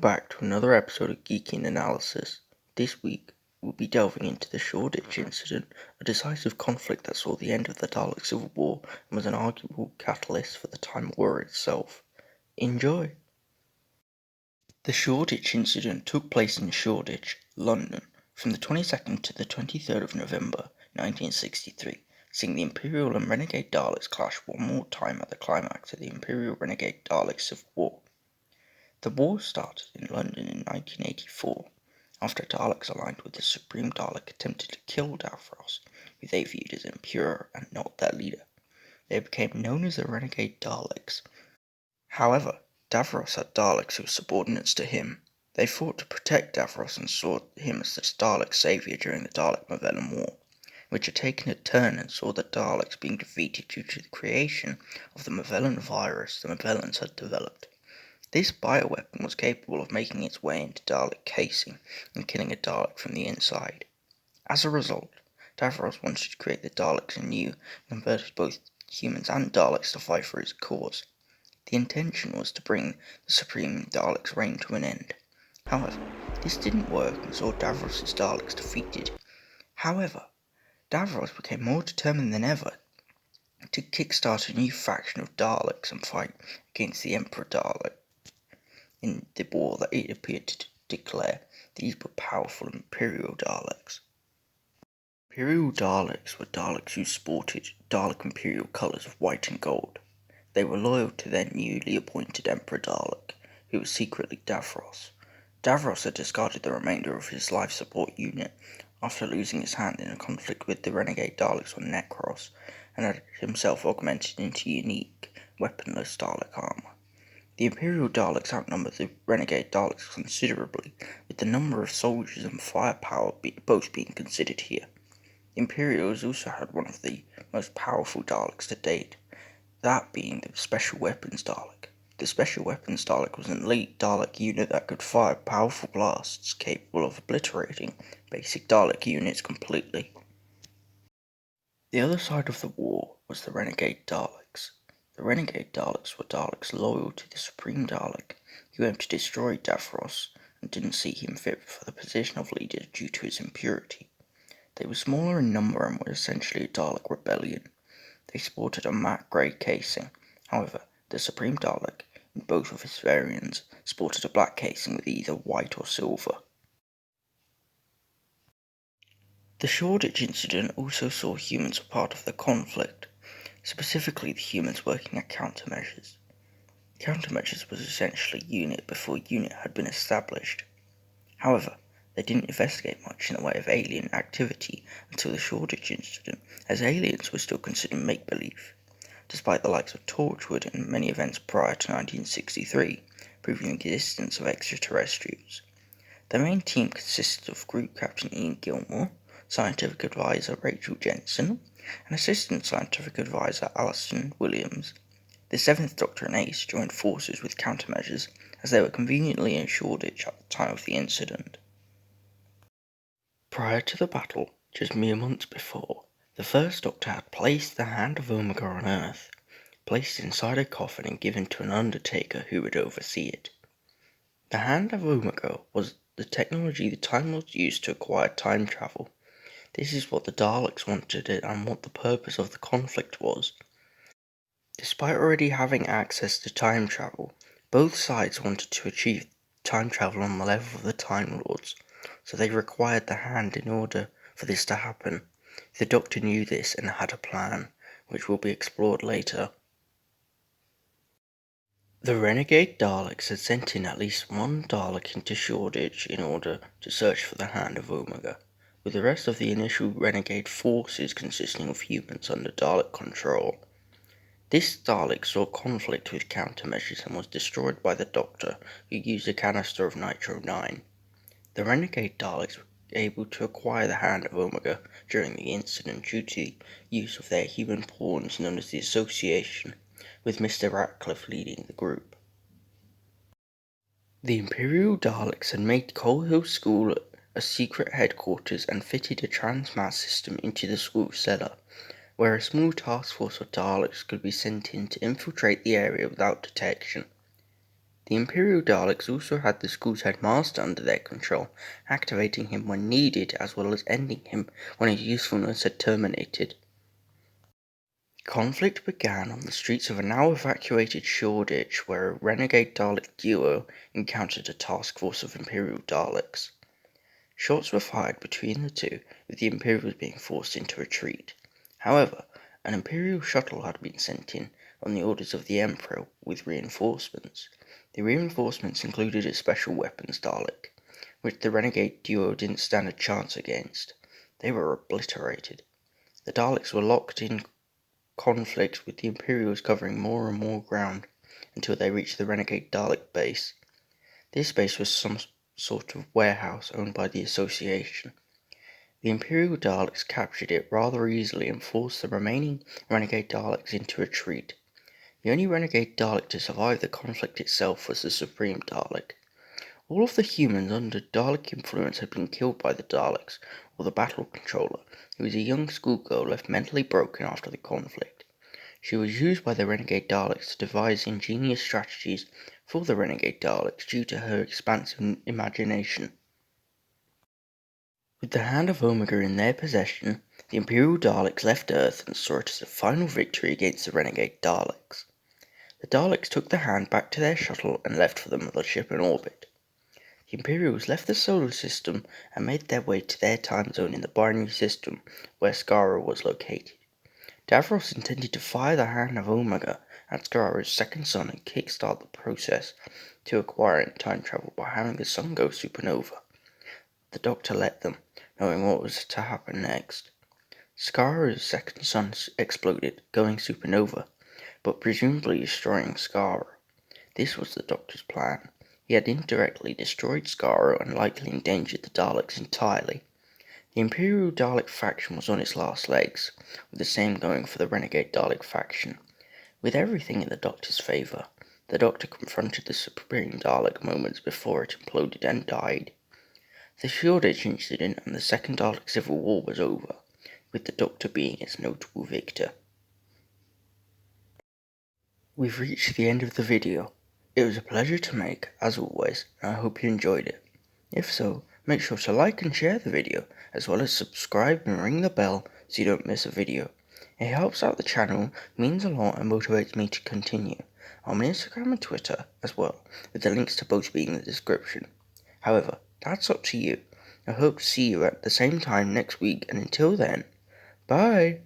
back to another episode of Geeking Analysis. This week, we'll be delving into the Shoreditch Incident, a decisive conflict that saw the end of the Dalek Civil War and was an arguable catalyst for the Time War itself. Enjoy! The Shoreditch Incident took place in Shoreditch, London, from the 22nd to the 23rd of November 1963, seeing the Imperial and Renegade Daleks clash one more time at the climax of the Imperial-Renegade Dalek Civil War. The war started in London in 1984, after Daleks aligned with the Supreme Dalek attempted to kill Davros, who they viewed as impure and not their leader. They became known as the Renegade Daleks. However, Davros had Daleks who were subordinates to him. They fought to protect Davros and saw him as the Dalek saviour during the Dalek-Mavellan War, which had taken a turn and saw the Daleks being defeated due to the creation of the Mavellan virus the Mavellans had developed. This bioweapon was capable of making its way into Dalek casing and killing a Dalek from the inside. As a result, Davros wanted to create the Daleks anew and converted both humans and Daleks to fight for his cause. The intention was to bring the Supreme Dalek's reign to an end. However, this didn't work and saw Davros' Daleks defeated. However, Davros became more determined than ever to kickstart a new faction of Daleks and fight against the Emperor Dalek. In the war that it appeared to declare, these were powerful Imperial Daleks. Imperial Daleks were Daleks who sported Dalek Imperial colours of white and gold. They were loyal to their newly appointed Emperor Dalek, who was secretly Davros. Davros had discarded the remainder of his life support unit after losing his hand in a conflict with the Renegade Daleks on Necros, and had himself augmented into unique, weaponless Dalek armour. The Imperial Daleks outnumbered the Renegade Daleks considerably, with the number of soldiers and firepower both being considered here. The Imperials also had one of the most powerful Daleks to date, that being the Special Weapons Dalek. The Special Weapons Dalek was an elite Dalek unit that could fire powerful blasts capable of obliterating basic Dalek units completely. The other side of the war was the Renegade Daleks. The Renegade Daleks were Daleks loyal to the Supreme Dalek, who aimed to destroy Davros and didn't see him fit for the position of leader due to his impurity. They were smaller in number and were essentially a Dalek rebellion. They sported a matte grey casing. However, the Supreme Dalek, in both of his variants, sported a black casing with either white or silver. The Shoreditch Incident also saw humans a part of the conflict, specifically the humans working at countermeasures. Countermeasures was essentially unit before unit had been established. However, they didn't investigate much in the way of alien activity until the Shoreditch Incident, as aliens were still considered make-believe, despite the likes of Torchwood and many events prior to 1963 proving the existence of extraterrestrials. The main team consisted of Group Captain Ian Gilmore, Scientific Advisor Rachel Jensen, and Assistant Scientific Advisor Alison Williams. The 7th Doctor and Ace joined forces with countermeasures as they were conveniently in Shoreditch at the time of the incident. Prior to the battle, just mere months before, the 1st Doctor had placed the Hand of Omega on Earth, placed inside a coffin and given to an undertaker who would oversee it. The Hand of Omega was the technology the Time Lords used to acquire time travel. This is what the Daleks wanted and what the purpose of the conflict was. Despite already having access to time travel, both sides wanted to achieve time travel on the level of the Time Lords, so they required the hand in order for this to happen. The Doctor knew this and had a plan, which will be explored later. The Renegade Daleks had sent in at least one Dalek into Shoreditch in order to search for the Hand of Omega, with the rest of the initial Renegade forces consisting of humans under Dalek control. This Dalek saw conflict with countermeasures and was destroyed by the Doctor, who used a canister of Nitro-9. The Renegade Daleks were able to acquire the Hand of Omega during the incident due to the use of their human pawns known as the Association, with Mr. Ratcliffe leading the group. The Imperial Daleks had made Coal Hill School a secret headquarters and fitted a transmat system into the school cellar, where a small task force of Daleks could be sent in to infiltrate the area without detection. The Imperial Daleks also had the school's headmaster under their control, activating him when needed as well as ending him when his usefulness had terminated. Conflict began on the streets of a now evacuated Shoreditch, where a renegade Dalek duo encountered a task force of Imperial Daleks. Shots were fired between the two, with the Imperials being forced into retreat. However, an Imperial shuttle had been sent in on the orders of the Emperor with reinforcements. The reinforcements included a special weapons Dalek, which the renegade duo didn't stand a chance against. They were obliterated. The Daleks were locked in conflict, with the Imperials covering more and more ground until they reached the renegade Dalek base. This base was some sort of warehouse owned by the Association. The Imperial Daleks captured it rather easily and forced the remaining renegade Daleks into retreat. The only renegade Dalek to survive the conflict itself was the Supreme Dalek. All of the humans under Dalek influence had been killed by the Daleks, or the battle controller, who was a young schoolgirl left mentally broken after the conflict. She was used by the renegade Daleks to devise ingenious strategies for the renegade Daleks due to her expansive imagination. With the Hand of Omega in their possession, the Imperial Daleks left Earth and saw it as a final victory against the renegade Daleks. The Daleks took the hand back to their shuttle and left for the mothership in orbit. The Imperials left the solar system and made their way to their time zone in the binary system, where Skara was located. Davros intended to fire the Hand of Omega at Skara's second sun and kickstart the process to acquiring time travel by having the sun go supernova. The Doctor let them, knowing what was to happen next. Skara's second sun exploded, going supernova, but presumably destroying Skara. This was the Doctor's plan. He had indirectly destroyed Skara and likely endangered the Daleks entirely. The Imperial Dalek faction was on its last legs, with the same going for the Renegade Dalek faction. With everything in the Doctor's favour, the Doctor confronted the Supreme Dalek moments before it imploded and died. The Shoreditch Incident and the Second Dalek Civil War was over, with the Doctor being its notable victor. We've reached the end of the video. It was a pleasure to make, as always, and I hope you enjoyed it. If so, make sure to like and share the video, as well as subscribe and ring the bell so you don't miss a video. It helps out the channel, means a lot, and motivates me to continue. I'm on Instagram and Twitter as well, with the links to both being in the description. However, that's up to you. I hope to see you at the same time next week, and until then, bye!